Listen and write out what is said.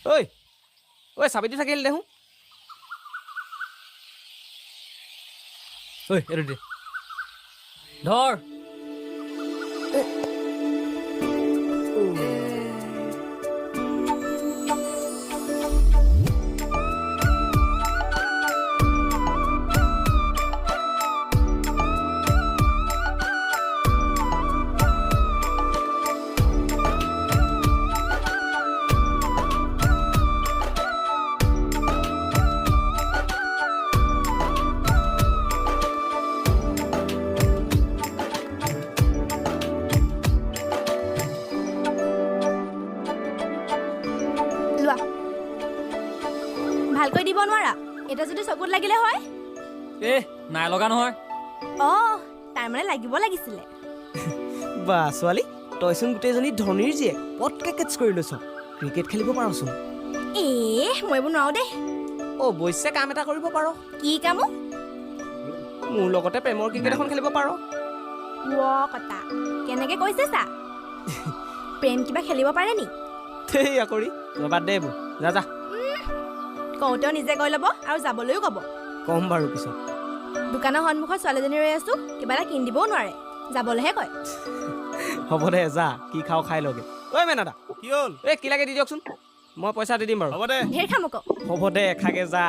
ঐ ঐ চাবিটো থাকিল দেখোন ঐ এইটো দে ধৰ ভালকৈ দিব নোৱাৰা এটা যদি চকুত লাগিলে হয় নাই লগা নহয় তাৰ মানে লাগিব লাগিছিলে বা ছোৱালী তইচোন গোটেইজনী ধনীৰ জীয়েক পটকে কেটছ কৰি লৈছ ক্ৰিকেট খেলিব পাৰচোন মই এইবোৰ নোৱাৰো দেই অৱশ্যে কাম এটা কৰিব পাৰ কি কামো মোৰ লগতে প্ৰেমৰ ক্ৰিকেট এখন খেলিব পাৰ কথা কেনেকে কৈছে চা প্ৰেম কিবা খেলিব পাৰে নি সেই আকৰি তই বাদ দে এইবোৰ যা যা কওঁতেও নিজে কৈ ল'ব আৰু যাবলৈও ক'ব কম বাৰু পিছত দোকানৰ সন্মুখত ছোৱালীজনী ৰৈ আছো কিবা এটা কিনি দিবও নোৱাৰে যাবলৈহে কয় হ'ব দে যা কি খাওঁ খাই লগে ঐ মেনাদা কি হ'ল কি লাগে দি দিয়কচোন মই পইচা দি দিম বাৰু হ'ব দে ঢেৰ খাম আকৌ হ'ব দে এখাগে যা